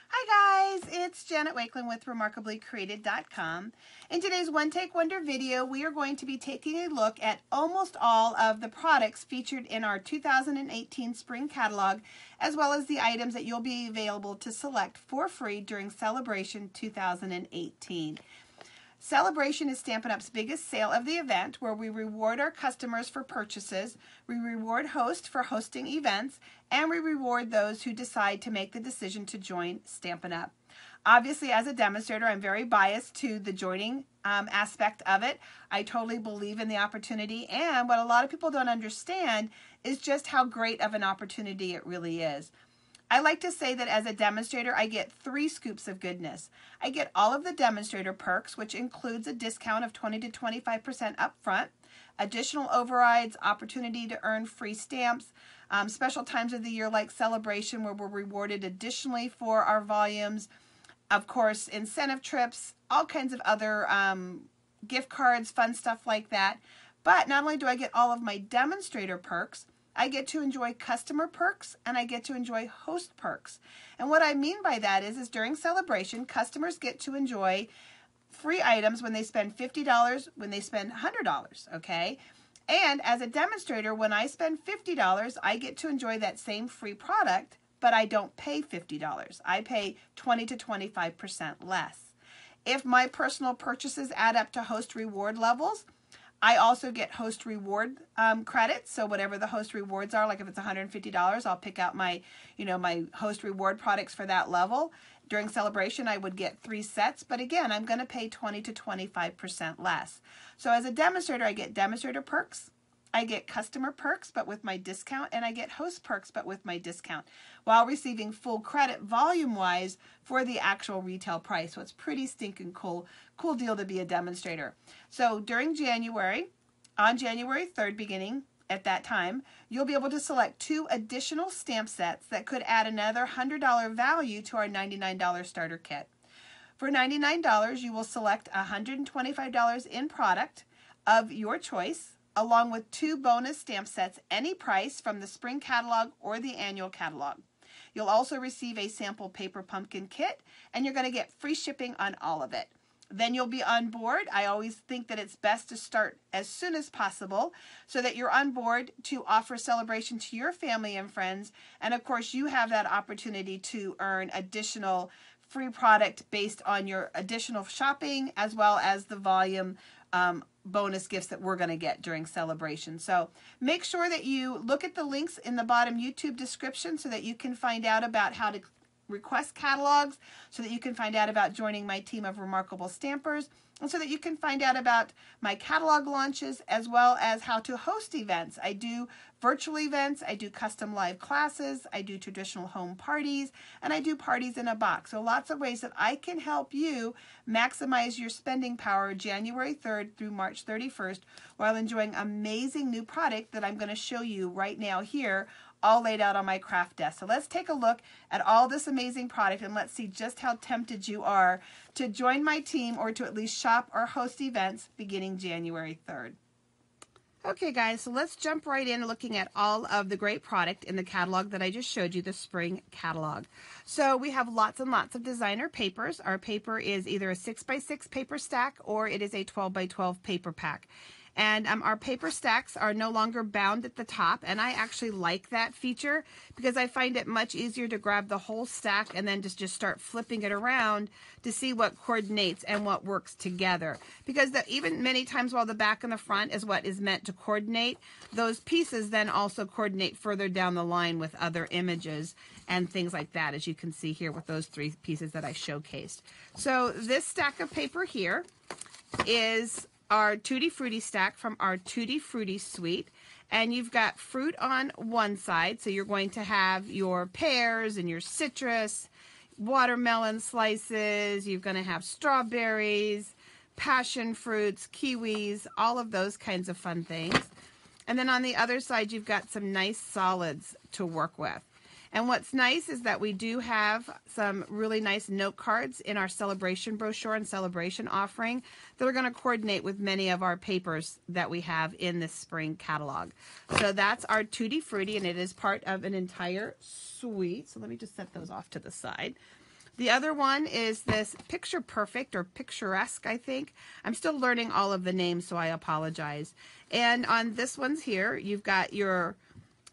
Hi guys, it's Jen at Wakeland with remarkablycreated.com. In today's One Take Wonder video, we are going to be taking a look at almost all of the products featured in our 2018 spring catalog, as well as the items that you'll be available to select for free during Sale-a-bration 2018. Sale-a-bration is Stampin' Up's biggest sale of the event, where we reward our customers for purchases, we reward hosts for hosting events, and we reward those who decide to make the decision to join Stampin' Up. Obviously, as a demonstrator, I'm very biased to the joining aspect of it. I totally believe in the opportunity, and what a lot of people don't understand is just how great of an opportunity it really is. I like to say that as a demonstrator, I get 3 scoops of goodness. I get all of the demonstrator perks, which includes a discount of 20 to 25% up front, additional overrides, opportunity to earn free stamps, special times of the year like Sale-a-bration where we're rewarded additionally for our volumes, of course, incentive trips, all kinds of other gift cards, fun stuff like that. But not only do I get all of my demonstrator perks, I get to enjoy customer perks and I get to enjoy host perks. And what I mean by that is during Sale-a-bration, customers get to enjoy free items when they spend $50, when they spend $100, okay? And as a demonstrator, when I spend $50, I get to enjoy that same free product, but I don't pay $50. I pay 20 to 25% less. If my personal purchases add up to host reward levels, I also get host reward credits. So whatever the host rewards are, like if it's $150, I'll pick out my, my host reward products for that level. During Sale-a-bration, I would get 3 sets, but again, I'm going to pay 20 to 25% less. So as a demonstrator, I get demonstrator perks, I get customer perks, but with my discount, and I get host perks, but with my discount, while receiving full credit volume-wise for the actual retail price. So it's pretty stinking cool deal to be a demonstrator. So during January, on January 3rd, beginning at that time, you'll be able to select 2 additional stamp sets that could add another $100 value to our $99 starter kit. For $99, you will select $125 in product of your choice, along with 2 bonus stamp sets, any price from the spring catalog or the annual catalog. You'll also receive a sample paper pumpkin kit, and you're going to get free shipping on all of it. Then you'll be on board. I always think that it's best to start as soon as possible so that you're on board to offer Sale-a-bration to your family and friends. And of course, you have that opportunity to earn additional free product based on your additional shopping, as well as the volume bonus gifts that we're going to get during Sale-a-bration. So make sure that you look at the links in the bottom YouTube description so that you can find out about how to request catalogs, so that you can find out about joining my team of remarkable stampers, and so that you can find out about my catalog launches, as well as how to host events. I do virtual events, I do custom live classes, I do traditional home parties, and I do parties in a box. So lots of ways that I can help you maximize your spending power January 3rd through March 31st while enjoying amazing new product that I'm going to show you right now here, all laid out on my craft desk. So let's take a look at all this amazing product and let's see just how tempted you are to join my team or to at least shop or host events beginning January 3rd. Okay guys, so let's jump right in looking at all of the great product in the catalog that I just showed you, the spring catalog. So we have lots and lots of designer papers. Our paper is either a 6x6 paper stack or it is a 12x12 paper pack. And our paper stacks are no longer bound at the top, and I actually like that feature because I find it much easier to grab the whole stack and then just start flipping it around to see what coordinates and what works together. Because even many times while the back and the front is what is meant to coordinate, those pieces then also coordinate further down the line with other images and things like that, as you can see here with those 3 pieces that I showcased. So this stack of paper here is our Tutti Frutti stack from our Tutti Frutti suite, and you've got fruit on one side, so you're going to have your pears and your citrus, watermelon slices, you're going to have strawberries, passion fruits, kiwis, all of those kinds of fun things. And then on the other side, you've got some nice solids to work with. And what's nice is that we do have some really nice note cards in our Sale-a-bration brochure and Sale-a-bration offering that are going to coordinate with many of our papers that we have in this spring catalog. So that's our Tutti Frutti, and it is part of an entire suite. So let me just set those off to the side. The other one is this Picture Perfect or Picturesque, I think. I'm still learning all of the names, so I apologize. And on this one's here, you've got your,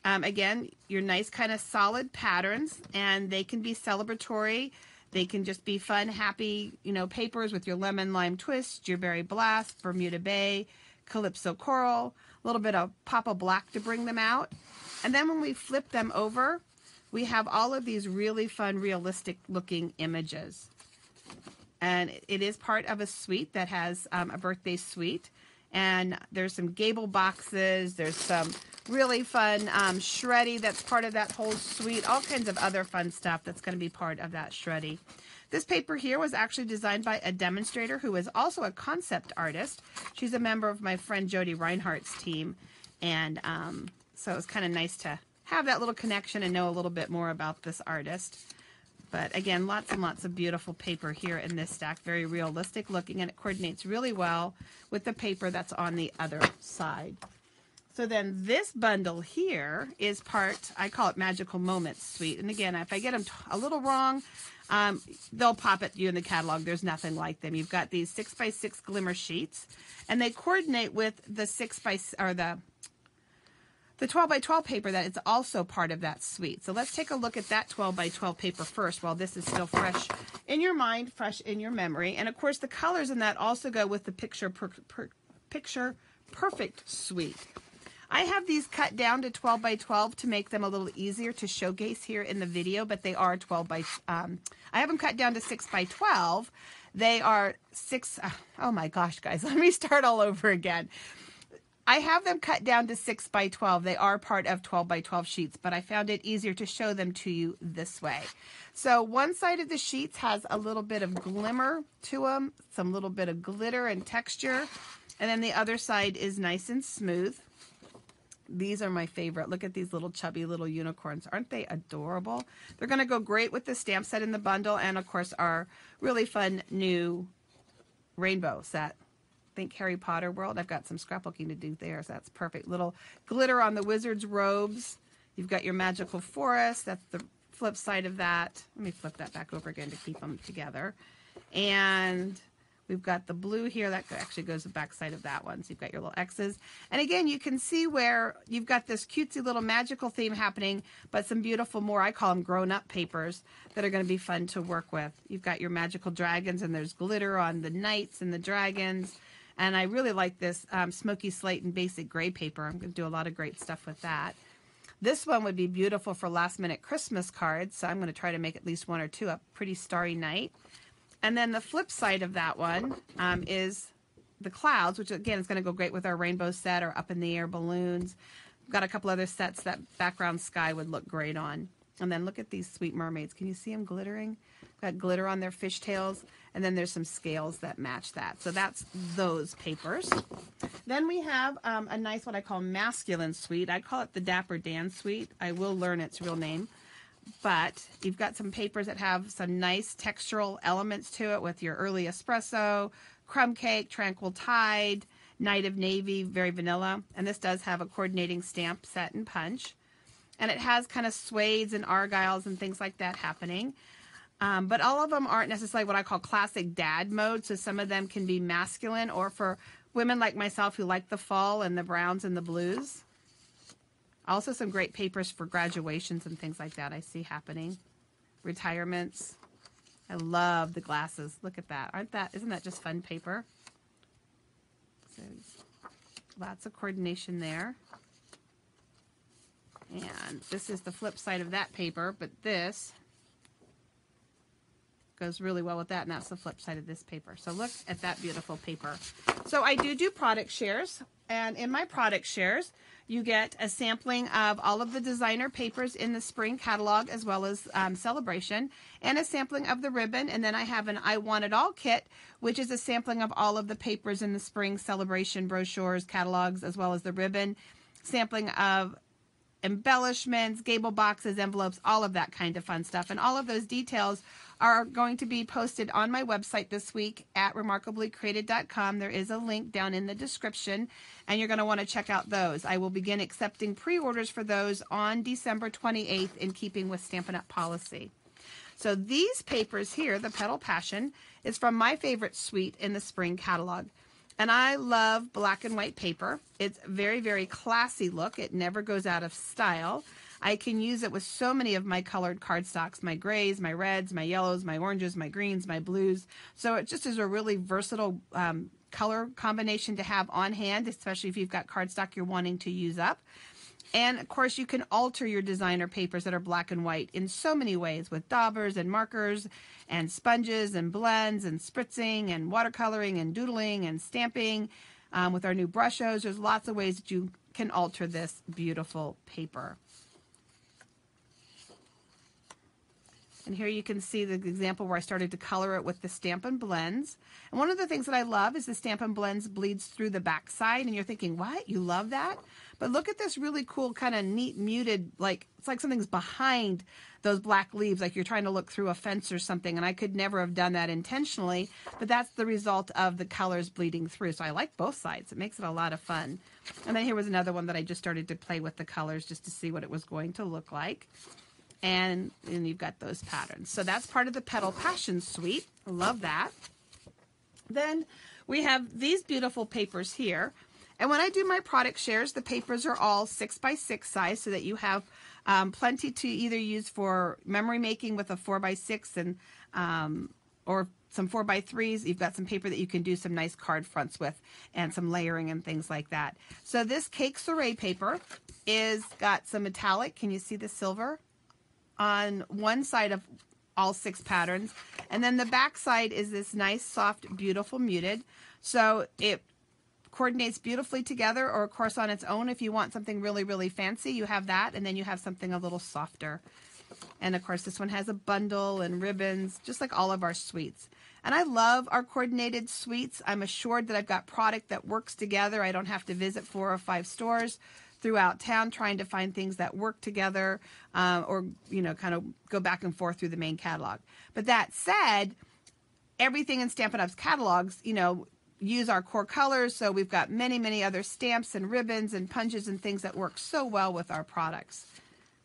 again, your nice kind of solid patterns, and they can be celebratory. They can just be fun, happy, you know, papers with your lemon lime twist, your berry blast, Bermuda Bay, Calypso Coral, a little bit of pop of black to bring them out. And then when we flip them over, we have all of these really fun, realistic looking images. And it is part of a suite that has a birthday suite. And there's some gable boxes. There's some really fun shreddy that's part of that whole suite. All kinds of other fun stuff that's going to be part of that shreddy. This paper here was actually designed by a demonstrator who is also a concept artist. She's a member of my friend Jody Reinhardt's team. And so it was kind of nice to have that little connection and know a little bit more about this artist. But again, lots and lots of beautiful paper here in this stack. Very realistic looking, and it coordinates really well with the paper that's on the other side. So then this bundle here is part, I call it Magical Moments Suite. And again, if I get them a little wrong, they'll pop at you in the catalog. There's nothing like them. You've got these 6x6 glimmer sheets, and they coordinate with the 12x12 paper that is also part of that suite. So let's take a look at that 12x12 paper first while this is still fresh in your mind, fresh in your memory. And of course the colors in that also go with the Picture Perfect suite. I have these cut down to 12x12 to make them a little easier to showcase here in the video, but they are I have them cut down to 6x12. They are oh my gosh, guys, let me start all over again. I have them cut down to 6x12. They are part of 12x12 sheets, but I found it easier to show them to you this way. So one side of the sheets has a little bit of glimmer to them, some little bit of glitter and texture, and then the other side is nice and smooth. These are my favorite. Look at these little chubby little unicorns. Aren't they adorable? They're going to go great with the stamp set in the bundle, and of course our really fun new rainbow set. Think Harry Potter world. I've got some scrapbooking to do there, so that's perfect. Little glitter on the wizard's robes. You've got your magical forest. That's the flip side of that. Let me flip that back over again to keep them together. And we've got the blue here. That actually goes the back side of that one. So you've got your little X's. And again, you can see where you've got this cutesy little magical theme happening, but some beautiful, more, I call them grown-up papers that are going to be fun to work with. You've got your magical dragons, and there's glitter on the knights and the dragons. And I really like this smoky slate and basic gray paper. I'm going to do a lot of great stuff with that. This one would be beautiful for last-minute Christmas cards, so I'm going to try to make at least one or two. A pretty starry night. And then the flip side of that one is the clouds, which again is going to go great with our rainbow set or up in the air balloons. We've got a couple other sets that background sky would look great on. And then look at these sweet mermaids. Can you see them glittering? Got glitter on their fishtails, and then there's some scales that match that. So that's those papers. Then we have a nice, what I call masculine suite. I call it the Dapper Dan suite. I will learn its real name. But you've got some papers that have some nice textural elements to it with your early espresso, crumb cake, tranquil tide, night of navy, very vanilla. And this does have a coordinating stamp set and punch. And it has kind of suedes and argyles and things like that happening. But all of them aren't necessarily what I call classic dad mode. So some of them can be masculine, or for women like myself who like the fall and the browns and the blues. Also some great papers for graduations and things like that I see happening. Retirements. I love the glasses. Look at that. Isn't that just fun paper? So lots of coordination there. And this is the flip side of that paper, but this goes really well with that, and that's the flip side of this paper. So look at that beautiful paper. So I do product shares, and in my product shares, you get a sampling of all of the designer papers in the spring catalog, as well as Sale-a-bration, and a sampling of the ribbon. And then I have an I Want It All kit, which is a sampling of all of the papers in the spring Sale-a-bration brochures, catalogs, as well as the ribbon, sampling of embellishments, gable boxes, envelopes, all of that kind of fun stuff. And all of those details are going to be posted on my website this week at remarkablycreated.com. There is a link down in the description, and you're going to want to check out those. I will begin accepting pre-orders for those on December 28th in keeping with Stampin' Up! Policy. So these papers here, the Petal Passion, is from my favorite suite in the spring catalog. And I love black and white paper. It's very, very classy look. It never goes out of style. I can use it with so many of my colored cardstocks, my grays, my reds, my yellows, my oranges, my greens, my blues. So it just is a really versatile color combination to have on hand, especially if you've got cardstock you're wanting to use up. And of course, you can alter your designer papers that are black and white in so many ways, with daubers and markers and sponges and blends and spritzing and watercoloring and doodling and stamping. With our new brushos, there's lots of ways that you can alter this beautiful paper. And here you can see the example where I started to color it with the Stampin' Blends. And one of the things that I love is the Stampin' Blends bleeds through the back side. And you're thinking, what? You love that? But look at this really cool kind of neat muted, like it's like something's behind those black leaves, like you're trying to look through a fence or something. And I could never have done that intentionally, but that's the result of the colors bleeding through. So I like both sides. It makes it a lot of fun. And then here was another one that I just started to play with the colors just to see what it was going to look like. And you've got those patterns. So that's part of the Petal Passion suite. I love that. Then we have these beautiful papers here. And when I do my product shares, the papers are all 6x6 size so that you have plenty to either use for memory making with a 4x6 and or some 4x3s. You've got some paper that you can do some nice card fronts with and some layering and things like that. So this Cake Soiree paper is got some metallic. Can you see the silver on one side of all 6 patterns, and then the back side is this nice, soft, beautiful muted. So it coordinates beautifully together, or of course on its own if you want something really, really fancy, you have that, and then you have something a little softer. And of course this one has a bundle and ribbons, just like all of our suites. And I love our coordinated suites. I'm assured that I've got product that works together. I don't have to visit 4 or 5 stores throughout town trying to find things that work together or, you know, kind of go back and forth through the main catalog. But that said, everything in Stampin' Up's catalogs, you know, use our core colors. So we've got many, many other stamps and ribbons and punches and things that work so well with our products.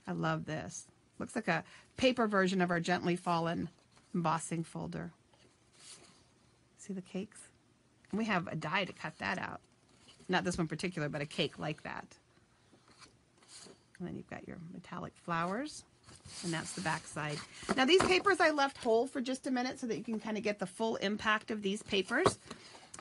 I love this. Looks like a paper version of our Gently Fallen embossing folder. See the cakes? And we have a die to cut that out. Not this one particular, but a cake like that. And then you've got your metallic flowers, and that's the back side. Now these papers I left whole for just a minute so that you can kind of get the full impact of these papers.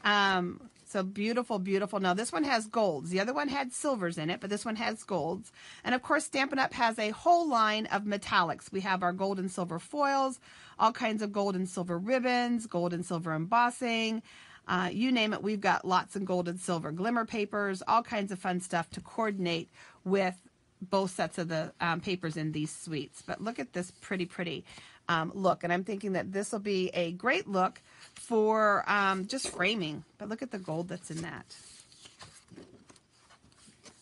So beautiful, beautiful. Now this one has golds. The other one had silvers in it, but this one has golds. And of course Stampin' Up has a whole line of metallics. We have our gold and silver foils, all kinds of gold and silver ribbons, gold and silver embossing. You name it, we've got lots of gold and silver glimmer papers, all kinds of fun stuff to coordinate with both sets of the papers in these suites. But look at this pretty look, and I'm thinking that this will be a great look for just framing. But look at the gold that's in that.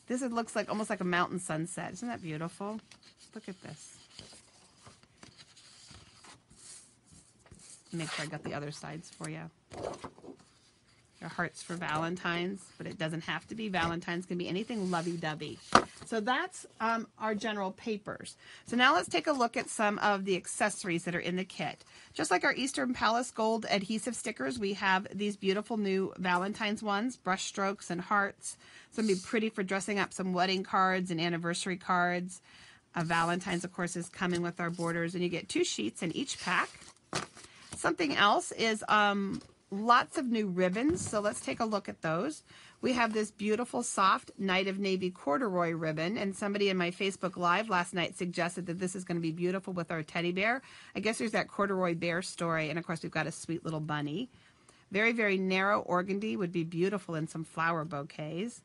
This looks like almost like a mountain sunset. Isn't that beautiful? Look at this. Make sure I got the other sides for you. Your hearts for Valentine's, but it doesn't have to be Valentine's. It can be anything lovey-dovey. So that's our general papers. So now let's take a look at some of the accessories that are in the kit. Just like our Eastern Palace Gold adhesive stickers, we have these beautiful new Valentine's ones, brush strokes and hearts. It's going to be pretty for dressing up some wedding cards and anniversary cards. Valentine's, of course, is coming with our borders, and you get 2 sheets in each pack. Something else is lots of new ribbons, so let's take a look at those. We have this beautiful soft Night of Navy corduroy ribbon, and somebody in my Facebook Live last night suggested that this is going to be beautiful with our teddy bear. I guess there's that corduroy bear story, and of course we've got a sweet little bunny. Very, very narrow organdy would be beautiful in some flower bouquets.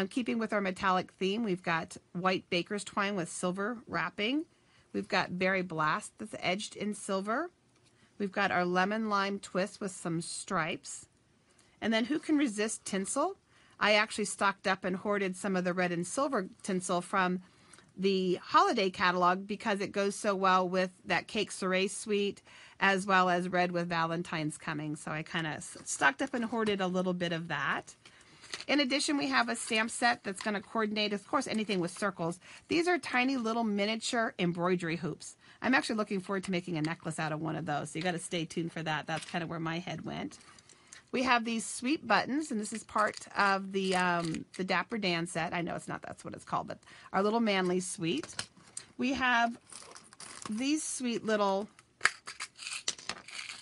Keeping with our metallic theme, we've got white baker's twine with silver wrapping. We've got berry blast that's edged in silver. We've got our lemon lime twist with some stripes. And then who can resist tinsel? I actually stocked up and hoarded some of the red and silver tinsel from the holiday catalog because it goes so well with that Cake Soiree suite as well as red with Valentine's coming. So I kind of stocked up and hoarded a little bit of that. In addition, we have a stamp set that's going to coordinate, of course, anything with circles. These are tiny little miniature embroidery hoops. I'm actually looking forward to making a necklace out of one of those, so you got to stay tuned for that. That's kind of where my head went. We have these sweet buttons, and this is part of the Dapper Dan set. I know it's not, that's what it's called, but our little manly suite. We have these sweet little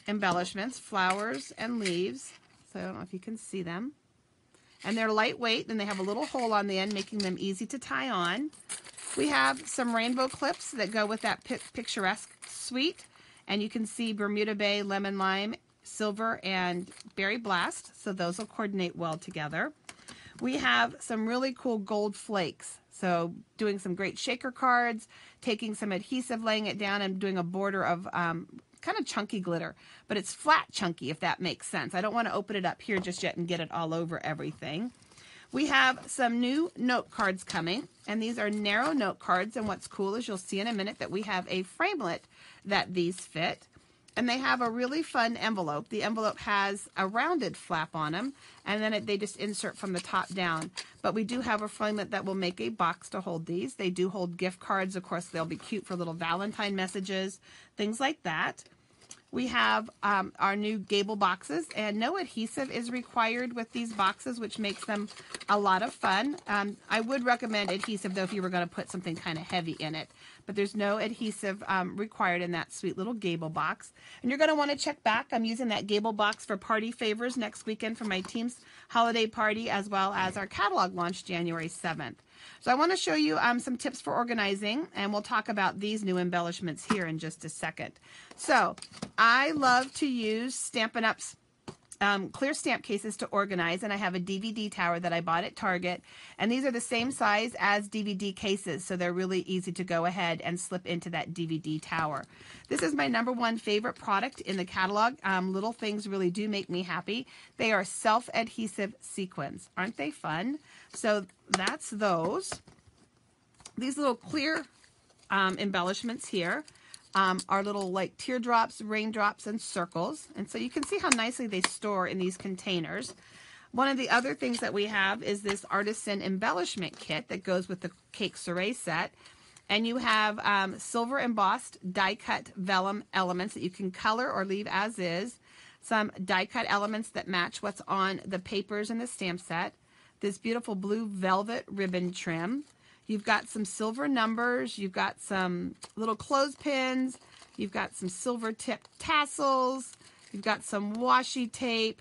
embellishments, flowers and leaves. So I don't know if you can see them. And they're lightweight, and they have a little hole on the end, making them easy to tie on. We have some rainbow clips that go with that picturesque suite. And you can see Bermuda Bay, Lemon Lime, Silver, and Berry Blast. So those will coordinate well together. We have some really cool gold flakes. So doing some great shaker cards, taking some adhesive, laying it down, and doing a border of kind of chunky glitter, but it's flat chunky, if that makes sense. I don't want to open it up here just yet and get it all over everything. We have some new note cards coming, and these are narrow note cards, and what's cool is you'll see in a minute that we have a framelit that these fit, and they have a really fun envelope. The envelope has a rounded flap on them, and then they just insert from the top down. But we do have a framelit that will make a box to hold these. They do hold gift cards. Of course, they'll be cute for little Valentine messages, things like that. We have our new gable boxes, and no adhesive is required with these boxes, which makes them a lot of fun. I would recommend adhesive, though, if you were going to put something kind of heavy in it. But there's no adhesive required in that sweet little gable box. And you're going to want to check back. I'm using that gable box for party favors next weekend for my team's holiday party, as well as our catalog launch January 7th. So I want to show you some tips for organizing, and we'll talk about these new embellishments here in just a second. So I love to use Stampin' Up's clear stamp cases to organize, and I have a DVD tower that I bought at Target, and these are the same size as DVD cases, so they're really easy to go ahead and slip into that DVD tower. This is my #1 favorite product in the catalog. Little things really do make me happy. They are self-adhesive sequins. Aren't they fun? So that's those. These little clear embellishments here are little like teardrops, raindrops, and circles. And so you can see how nicely they store in these containers. One of the other things that we have is this artisan embellishment kit that goes with the Cake Soiree set. And you have silver embossed die-cut vellum elements that you can color or leave as is. Some die-cut elements that match what's on the papers in the stamp set. This beautiful blue velvet ribbon trim. You've got some silver numbers. You've got some little clothespins. You've got some silver tipped tassels. You've got some washi tape.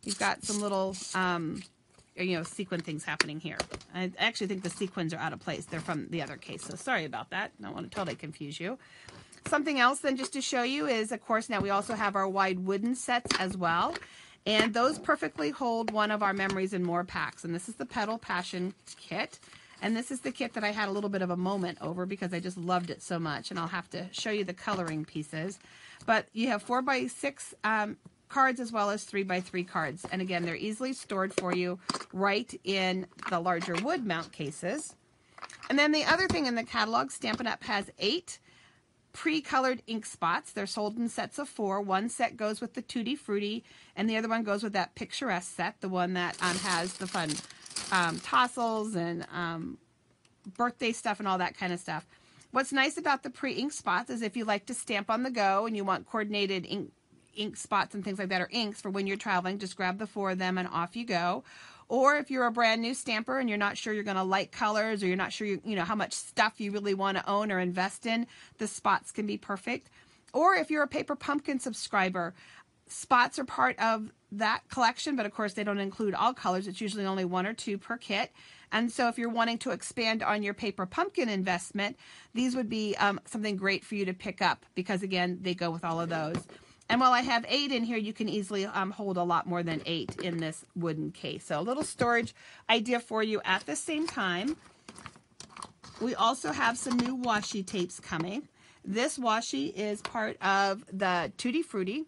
You've got some little, sequin things happening here. I actually think the sequins are out of place. They're from the other case, so sorry about that. I don't want to totally confuse you. Something else then just to show you is, of course, now we also have our wide wooden sets as well. And those perfectly hold one of our Memories and More packs. And this is the Petal Passion kit. And this is the kit that I had a little bit of a moment over because I just loved it so much. And I'll have to show you the coloring pieces. But you have 4x6 cards as well as 3x3 cards. And again, they're easily stored for you right in the larger wood mount cases. And then the other thing in the catalog, Stampin' Up! Has 8 pre-colored ink spots. They're sold in sets of 4. One set goes with the Tutti Frutti, and the other one goes with that picturesque set, the one that has the fun tassels and birthday stuff and all that kind of stuff. What's nice about the pre-ink spots is if you like to stamp on the go and you want coordinated ink spots and things like that, or inks for when you're traveling, just grab the 4 of them and off you go. Or if you're a brand new stamper and you're not sure you're going to like colors, or you're not sure how much stuff you really want to own or invest in, the spots can be perfect. Or if you're a Paper Pumpkin subscriber, spots are part of that collection, but of course they don't include all colors. It's usually only 1 or 2 per kit. And so if you're wanting to expand on your Paper Pumpkin investment, these would be something great for you to pick up because, again, they go with all of those. And while I have 8 in here, you can easily hold a lot more than 8 in this wooden case. So a little storage idea for you at the same time. We also have some new washi tapes coming. This washi is part of the Tutti Frutti.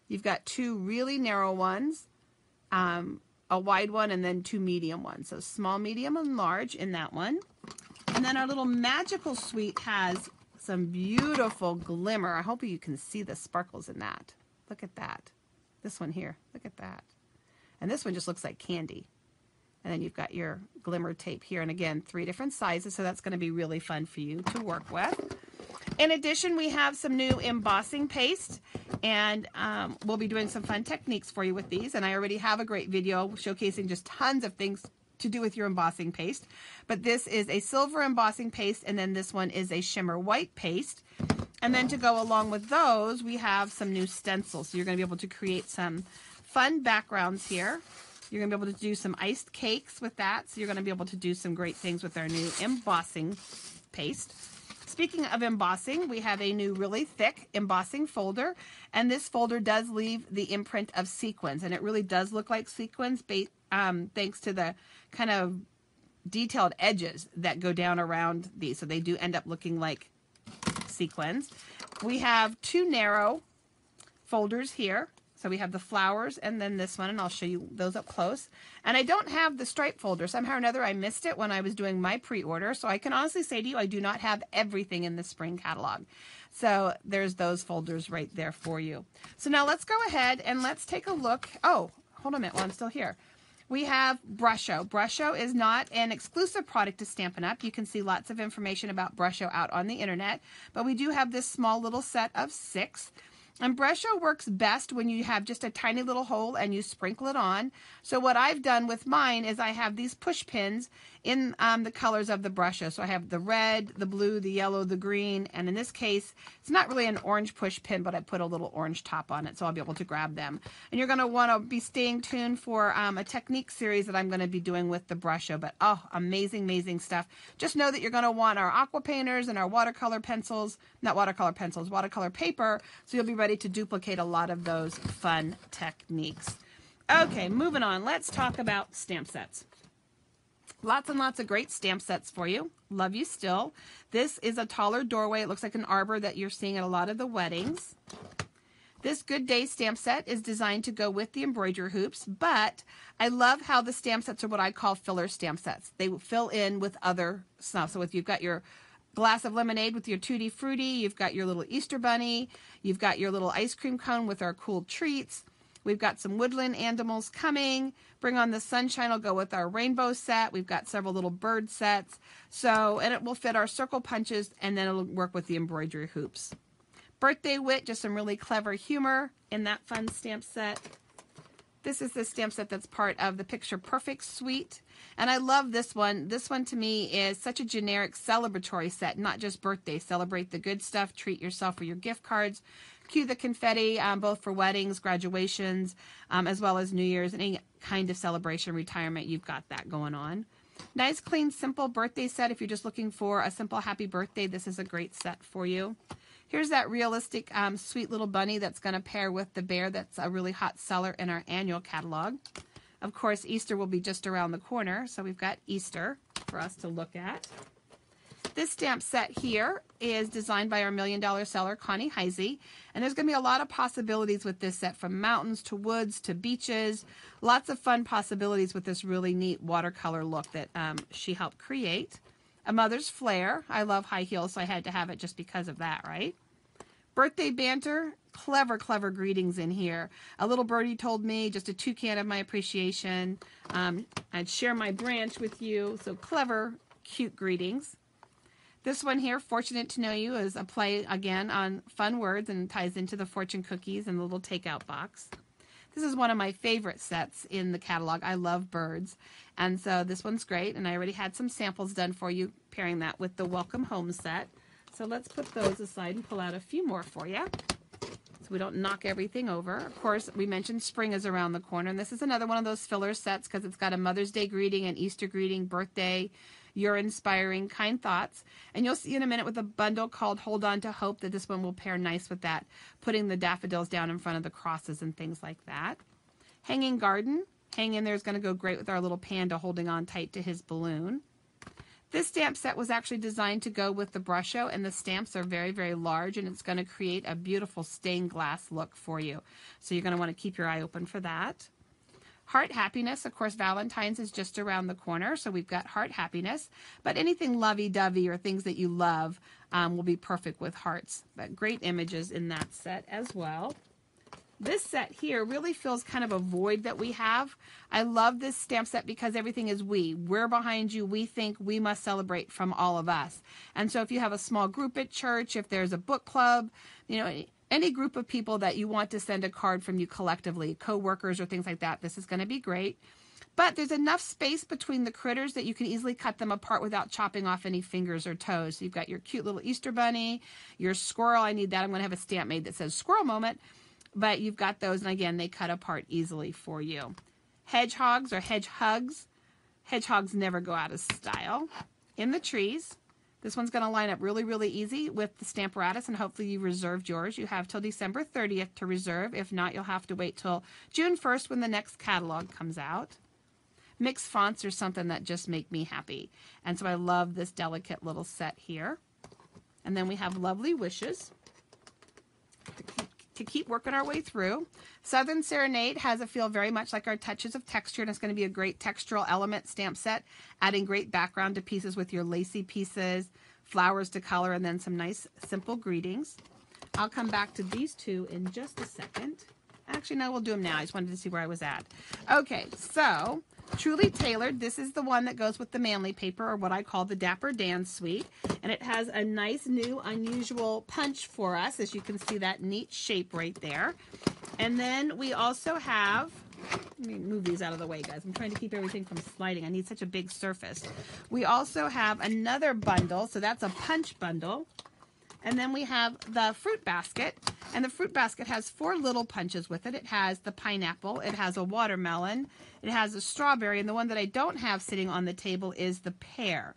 You've got 2 really narrow ones, a wide one, and then 2 medium ones. So small, medium, and large in that one. And then our little magical suite has some beautiful glimmer. I hope you can see the sparkles in that. Look at that. This one here. Look at that. And this one just looks like candy. And then you've got your glimmer tape here. And again, 3 different sizes, so that's going to be really fun for you to work with. In addition, we have some new embossing paste, and we'll be doing some fun techniques for you with these. And I already have a great video showcasing just tons of things to do with your embossing paste. But this is a silver embossing paste, and then this one is a shimmer white paste. And then to go along with those, we have some new stencils. So you're going to be able to create some fun backgrounds here. You're going to be able to do some iced cakes with that. So you're going to be able to do some great things with our new embossing paste. Speaking of embossing, we have a new really thick embossing folder, and this folder does leave the imprint of sequins, and it really does look like sequins thanks to the kind of detailed edges that go down around these, so they do end up looking like sequins. We have two narrow folders here. So we have the flowers and then this one, and I'll show you those up close. And I don't have the stripe folder. Somehow or another, I missed it when I was doing my pre-order. So I can honestly say to you, I do not have everything in the spring catalog. So there's those folders right there for you. So now let's go ahead and let's take a look. Oh, hold on a minute while I'm still here. We have Brusho. Brusho is not an exclusive product to Stampin' Up. You can see lots of information about Brusho out on the internet. But we do have this small little set of 6. And Brusho works best when you have just a tiny little hole and you sprinkle it on. So what I've done with mine is I have these push pins in the colors of the Brusho. So I have the red, the blue, the yellow, the green, and in this case, it's not really an orange push pin, but I put a little orange top on it, so I'll be able to grab them. And you're going to want to be staying tuned for a technique series that I'm going to be doing with the Brusho. But oh, amazing, amazing stuff. Just know that you're going to want our aqua painters and our watercolor pencils, not watercolor pencils, watercolor paper, so you'll be ready to duplicate a lot of those fun techniques. Okay, moving on. Let's talk about stamp sets. Lots and lots of great stamp sets for you. Love you still. This is a taller doorway. It looks like an arbor that you're seeing at a lot of the weddings. This Good Day stamp set is designed to go with the embroidery hoops, but I love how the stamp sets are what I call filler stamp sets. They fill in with other stuff. So if you've got your glass of lemonade with your Tutti Frutti, you've got your little Easter bunny, you've got your little ice cream cone with our cool treats. We've got some woodland animals coming. Bring on the Sunshine will go with our rainbow set. We've got several little bird sets. So, and it will fit our circle punches, and then it'll work with the embroidery hoops. Birthday Wit, just some really clever humor in that fun stamp set. This is the stamp set that's part of the Picture Perfect suite. And I love this one. This one to me is such a generic celebratory set, not just birthday. Celebrate the good stuff. Treat yourself for your gift cards. Cue the confetti, both for weddings, graduations, as well as New Year's, any kind of celebration, retirement, you've got that going on. Nice, clean, simple birthday set. If you're just looking for a simple happy birthday, this is a great set for you. Here's that realistic, sweet little bunny that's going to pair with the bear that's a really hot seller in our annual catalog. Of course, Easter will be just around the corner, so we've got Easter for us to look at. This stamp set here is designed by our $1 Million seller, Connie Heisey, and there's going to be a lot of possibilities with this set, from mountains to woods to beaches. Lots of fun possibilities with this really neat watercolor look that she helped create. A Mother's Flair. I love high heels, so I had to have it just because of that, right? Birthday banter. Clever, clever greetings in here. A little birdie told me, just a toucan of my appreciation. I'd share my branch with you. So clever, cute greetings. This one here, Fortunate to Know You, is a play, again, on fun words and ties into the fortune cookies and the little takeout box. This is one of my favorite sets in the catalog. I love birds. And so this one's great, and I already had some samples done for you, pairing that with the Welcome Home set. So let's put those aside and pull out a few more for you, so we don't knock everything over. Of course, we mentioned spring is around the corner, and this is another one of those filler sets because it's got a Mother's Day greeting, an Easter greeting, birthday, your inspiring, kind thoughts. And you'll see in a minute with a bundle called Hold On to Hope that this one will pair nice with that, putting the daffodils down in front of the crosses and things like that. Hanging Garden. Hang in there is going to go great with our little panda holding on tight to his balloon. This stamp set was actually designed to go with the Brusho, and the stamps are very, very large, and it's going to create a beautiful stained glass look for you. So you're going to want to keep your eye open for that. Heart Happiness. Of course, Valentine's is just around the corner, so we've got Heart Happiness. But anything lovey-dovey or things that you love will be perfect with hearts. But great images in that set as well. This set here really fills kind of a void that we have. I love this stamp set because everything is we. We're behind you. We think we must celebrate from all of us. And so if you have a small group at church, if there's a book club, you know, any group of people that you want to send a card from you collectively, co-workers or things like that, this is going to be great. But there's enough space between the critters that you can easily cut them apart without chopping off any fingers or toes. So you've got your cute little Easter bunny, your squirrel. I need that. I'm going to have a stamp made that says squirrel moment. But you've got those, and again, they cut apart easily for you. Hedgehogs or hedgehogs. Hedgehogs never go out of style. In the trees. This one's going to line up really, really easy with the Stamparatus, and hopefully you reserved yours. You have till December 30th to reserve. If not, you'll have to wait till June 1st when the next catalog comes out. Mixed fonts are something that just make me happy. And so I love this delicate little set here. And then we have Lovely Wishes to keep working our way through. Southern Serenade has a feel very much like our Touches of Texture, and it's going to be a great textural element stamp set, adding great background to pieces with your lacy pieces, flowers to color, and then some nice simple greetings. I'll come back to these two in just a second. Actually, no, we'll do them now. I just wanted to see where I was at. Okay, so Truly Tailored. This is the one that goes with the Manly paper, or what I call the Dapper Dan Suite. And it has a nice, new, unusual punch for us, as you can see that neat shape right there. And then we also have, let me move these out of the way, guys. I'm trying to keep everything from sliding. I need such a big surface. We also have another bundle, so that's a punch bundle. And then we have the fruit basket, and the fruit basket has 4 little punches with it. It has the pineapple, it has a watermelon, it has a strawberry, and the one that I don't have sitting on the table is the pear.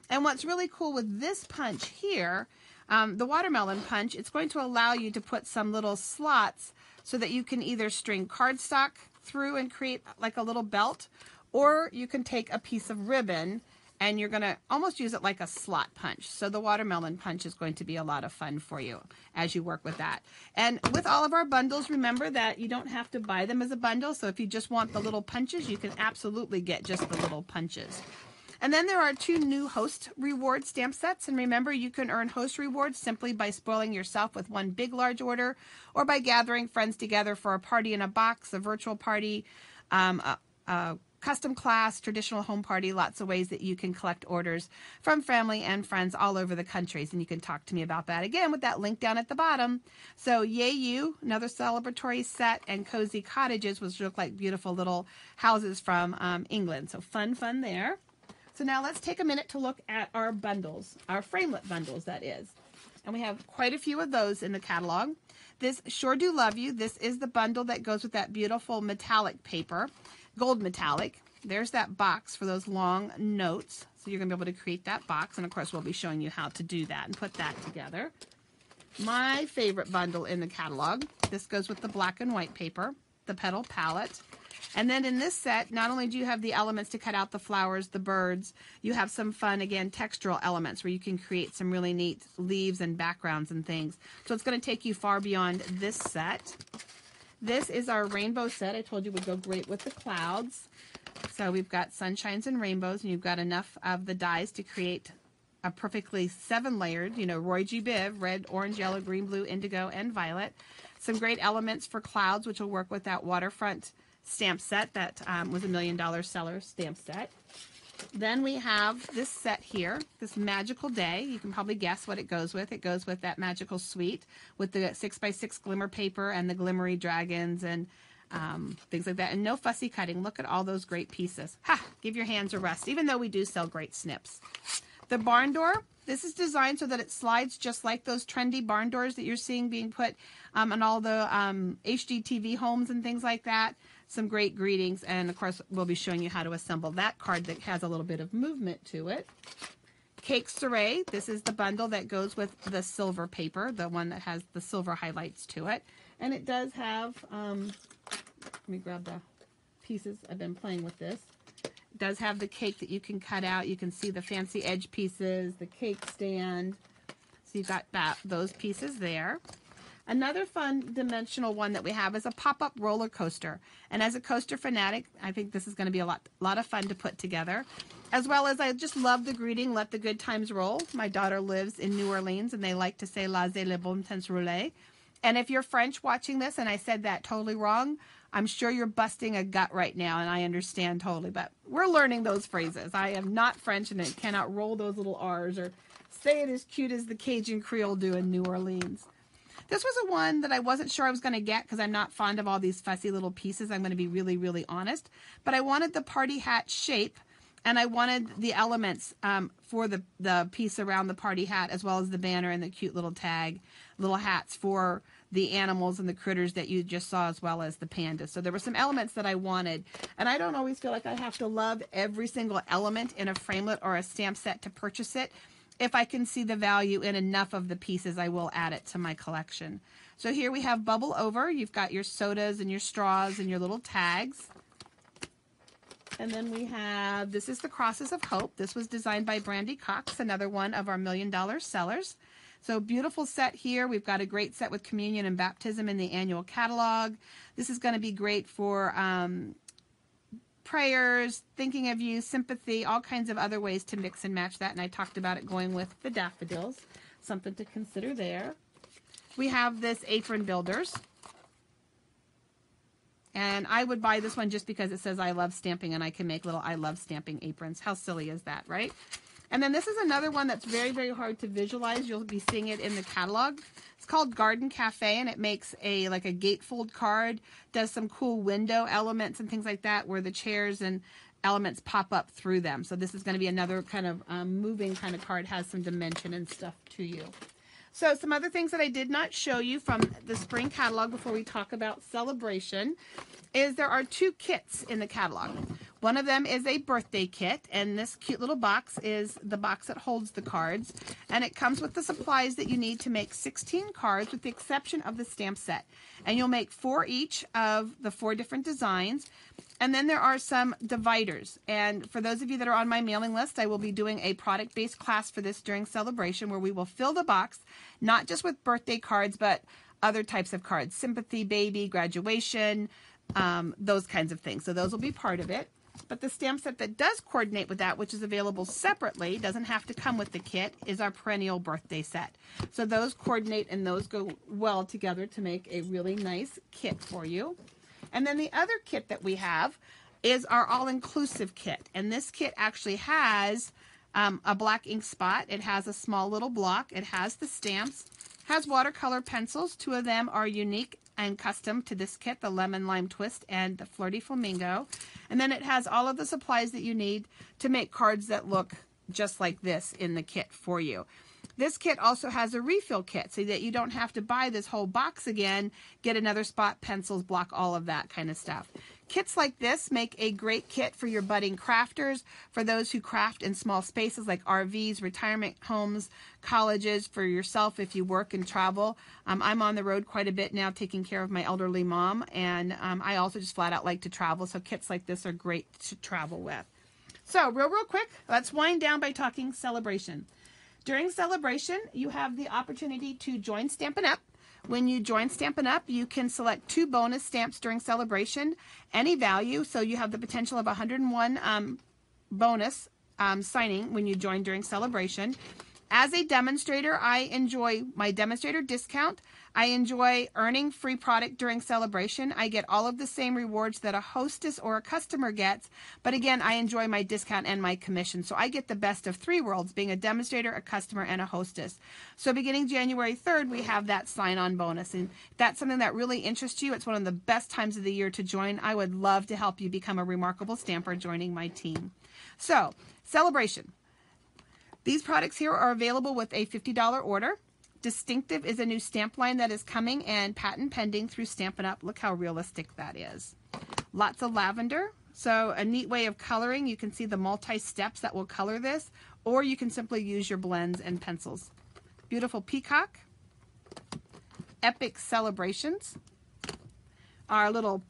And what's really cool with this punch here, the watermelon punch, it's going to allow you to put some little slots so that you can either string cardstock through and create like a little belt, or you can take a piece of ribbon and you're going to almost use it like a slot punch. So the watermelon punch is going to be a lot of fun for you as you work with that. And with all of our bundles, remember that you don't have to buy them as a bundle. So if you just want the little punches, you can absolutely get just the little punches. And then there are 2 new host reward stamp sets. And remember, you can earn host rewards simply by spoiling yourself with one big, large order, or by gathering friends together for a party in a box, a virtual party, custom class, traditional home party, lots of ways that you can collect orders from family and friends all over the countries. And you can talk to me about that again with that link down at the bottom. So Yay You, another celebratory set, and Cozy Cottages, which look like beautiful little houses from England. So fun there. So now let's take a minute to look at our bundles, our Framelit bundles, that is. And we have quite a few of those in the catalog. This Sure Do Love You. This is the bundle that goes with that beautiful metallic paper. Gold metallic. There's that box for those long notes. So you're going to be able to create that box. And of course, we'll be showing you how to do that and put that together. My favorite bundle in the catalog. This goes with the black and white paper, the petal palette. And then in this set, not only do you have the elements to cut out the flowers, the birds, you have some fun, again, textural elements where you can create some really neat leaves and backgrounds and things. So it's going to take you far beyond this set. This is our rainbow set. I told you would go great with the clouds. So we've got sunshines and rainbows, and you've got enough of the dies to create a perfectly 7-layered, you know, Roy G. Biv, red, orange, yellow, green, blue, indigo, and violet. Some great elements for clouds, which will work with that waterfront stamp set that was $1 million seller stamp set. Then we have this set here, this Magical Day. You can probably guess what it goes with. It goes with that Magical Suite with the 6x6 glimmer paper and the glimmery dragons and things like that. And no fussy cutting. Look at all those great pieces. Ha! Give your hands a rest, even though we do sell great snips. The barn door. This is designed so that it slides just like those trendy barn doors that you're seeing being put on all the HGTV homes and things like that. Some great greetings, and of course we'll be showing you how to assemble that card that has a little bit of movement to it. Cake Soiree. This is the bundle that goes with the silver paper, the one that has the silver highlights to it. And it does have, let me grab the pieces. I've been playing with this. It does have the cake that you can cut out. You can see the fancy edge pieces, the cake stand. So you've got those pieces there. Another fun dimensional one that we have is a pop-up roller coaster. And as a coaster fanatic, I think this is going to be a lot of fun to put together. As well as I just love the greeting, let the good times roll. My daughter lives in New Orleans, and they like to say, laissez les bons temps rouler. And if you're French watching this and I said that totally wrong, I'm sure you're busting a gut right now, and I understand totally, but we're learning those phrases. I am not French, and I cannot roll those little R's or say it as cute as the Cajun Creole do in New Orleans. This was a one that I wasn't sure I was going to get because I'm not fond of all these fussy little pieces. I'm going to be really, really honest. But I wanted the party hat shape, and I wanted the elements for the piece around the party hat, as well as the banner and the cute little tag, little hats for the animals and the critters that you just saw, as well as the pandas. So there were some elements that I wanted. And I don't always feel like I have to love every single element in a Framelit or a stamp set to purchase it. If I can see the value in enough of the pieces, I will add it to my collection. So here we have Bubble Over. You've got your sodas and your straws and your little tags. And then we have, this is the Crosses of Hope. This was designed by Brandy Cox, another one of our $1 million sellers. So beautiful set here. We've got a great set with communion and baptism in the annual catalog. This is going to be great for prayers, thinking of you, sympathy, all kinds of other ways to mix and match that. And I talked about it going with the daffodils. Something to consider there. We have this Apron Builders. And I would buy this one just because it says I love stamping, and I can make little I love stamping aprons. How silly is that, right? And then this is another one that's very, very hard to visualize. You'll be seeing it in the catalog. It's called Garden Cafe, and it makes like a gatefold card, does some cool window elements and things like that where the chairs and elements pop up through them. So this is going to be another kind of moving kind of card, has some dimension and stuff to you. So some other things that I did not show you from the spring catalog before we talk about Sale-a-bration is there are 2 kits in the catalog. One of them is a birthday kit, and this cute little box is the box that holds the cards, and it comes with the supplies that you need to make 16 cards with the exception of the stamp set. And you'll make 4 each of the 4 different designs. And then there are some dividers. And for those of you that are on my mailing list, I will be doing a product-based class for this during Sale-a-bration where we will fill the box, not just with birthday cards, but other types of cards, sympathy, baby, graduation, those kinds of things. So those will be part of it. But the stamp set that does coordinate with that, which is available separately, doesn't have to come with the kit, is our perennial birthday set. So those coordinate and those go well together to make a really nice kit for you. And then the other kit that we have is our all-inclusive kit. And this kit actually has a black ink spot. It has a small little block. It has the stamps, has watercolor pencils. 2 of them are unique and custom to this kit, the Lemon Lime Twist and the Flirty Flamingo. And then it has all of the supplies that you need to make cards that look just like this in the kit for you. This kit also has a refill kit so that you don't have to buy this whole box again, get another spot, pencils, block, all of that kind of stuff. Kits like this make a great kit for your budding crafters, for those who craft in small spaces like RVs, retirement homes, colleges, for yourself if you work and travel. I'm on the road quite a bit now taking care of my elderly mom, and I also just flat out like to travel, so kits like this are great to travel with. So real quick, let's wind down by talking Sale-a-bration. During Sale-a-bration, you have the opportunity to join Stampin' Up. When you join Stampin' Up, you can select 2 bonus stamps during Sale-a-bration, any value, so you have the potential of 101 bonus signing when you join during Sale-a-bration. As a demonstrator, I enjoy my demonstrator discount. I enjoy earning free product during Sale-a-bration. I get all of the same rewards that a hostess or a customer gets, but again, I enjoy my discount and my commission. So I get the best of 3 worlds, being a demonstrator, a customer, and a hostess. So beginning January 3rd, we have that sign-on bonus. And if that's something that really interests you, it's one of the best times of the year to join. I would love to help you become a remarkable stamper joining my team. So, Sale-a-bration. These products here are available with a $50 order. Distinctive is a new stamp line that is coming and patent pending through Stampin' Up. Look how realistic that is. Lots of lavender. So a neat way of coloring. You can see the multi-steps that will color this, or you can simply use your blends and pencils. Beautiful peacock. Epic celebrations. Our little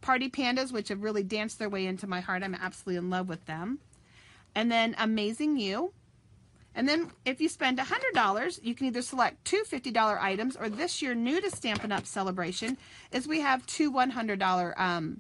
party pandas, which have really danced their way into my heart. I'm absolutely in love with them. And then Amazing You. And then if you spend $100, you can either select 2 $50 items, or this year new to Stampin' Up! Celebration is we have 2 $100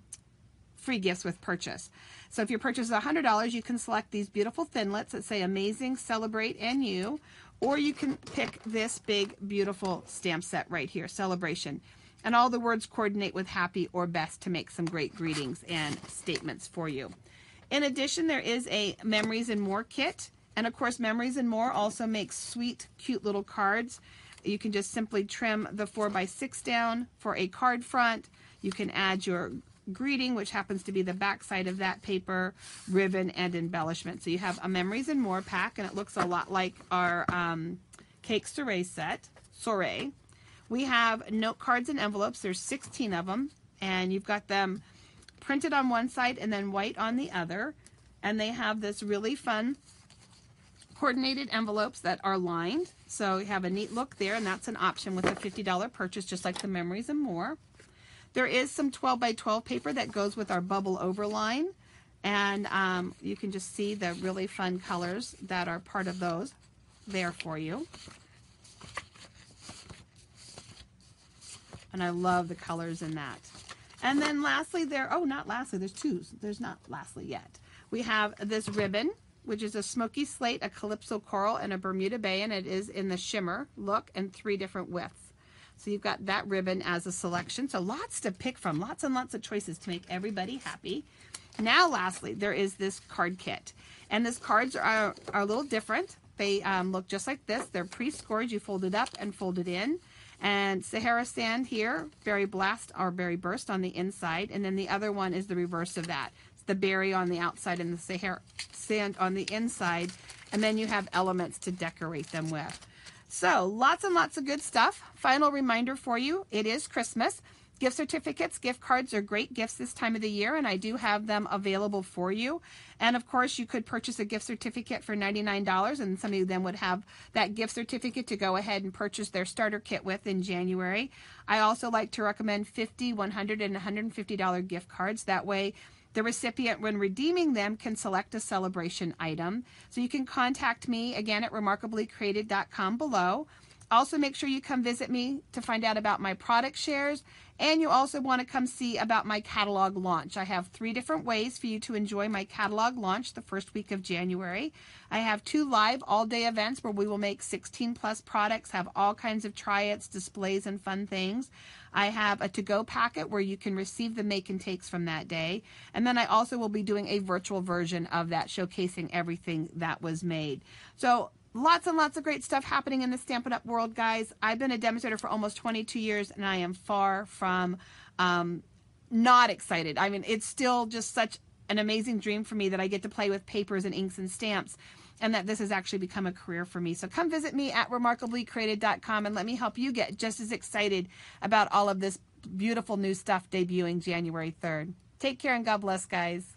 free gifts with purchase. So if your purchase is $100, you can select these beautiful thinlits that say Amazing, Celebrate, and You, or you can pick this big, beautiful stamp set right here, Sale-a-bration. And all the words coordinate with happy or best to make some great greetings and statements for you. In addition, there is a Memories and More kit. And of course, Memories and More also makes sweet, cute little cards. You can just simply trim the 4x6 down for a card front. You can add your greeting, which happens to be the back side of that paper, ribbon, and embellishment. So you have a Memories and More pack, and it looks a lot like our Cake Soiree set. Soiree. We have note cards and envelopes. There's 16 of them, and you've got them printed on one side and then white on the other. And they have this really fun coordinated envelopes that are lined. So you have a neat look there, and that's an option with a $50 purchase, just like the Memories and More. There is some 12x12 paper that goes with our bubble overline, and you can just see the really fun colors that are part of those there for you. And I love the colors in that. And then lastly there's two. There's not lastly yet. We have this ribbon, which is a smoky slate, a calypso coral, and a Bermuda Bay, and it is in the shimmer look and 3 different widths. So you've got that ribbon as a selection. So lots to pick from, lots and lots of choices to make everybody happy. Now lastly, there is this card kit. And these cards are a little different. They look just like this. They're pre-scored. You fold it up and fold it in. And Sahara Sand here, Berry Blast or Berry Burst on the inside. And then the other one is the reverse of that. It's the berry on the outside and the Sahara Sand on the inside. And then you have elements to decorate them with. So lots and lots of good stuff. Final reminder for you, it is Christmas. Gift certificates, gift cards are great gifts this time of the year, and I do have them available for you. And of course, you could purchase a gift certificate for $99, and some of them would have that gift certificate to go ahead and purchase their starter kit with in January. I also like to recommend $50, $100, and $150 gift cards. That way, the recipient, when redeeming them, can select a Sale-a-bration item. So you can contact me, again, at remarkablycreated.com below. Also, make sure you come visit me to find out about my product shares, and you also want to come see about my catalog launch. I have 3 different ways for you to enjoy my catalog launch the first week of January. I have 2 live all-day events where we will make 16+ products, have all kinds of try-its, displays, and fun things. I have a to-go packet where you can receive the make and takes from that day. And then I also will be doing a virtual version of that, showcasing everything that was made. So lots and lots of great stuff happening in the Stampin' Up! World, guys. I've been a demonstrator for almost 22 years, and I am far from not excited. I mean, it's still just such an amazing dream for me that I get to play with papers and inks and stamps, and that this has actually become a career for me. So come visit me at remarkablycreated.com and let me help you get just as excited about all of this beautiful new stuff debuting January 3rd. Take care and God bless, guys.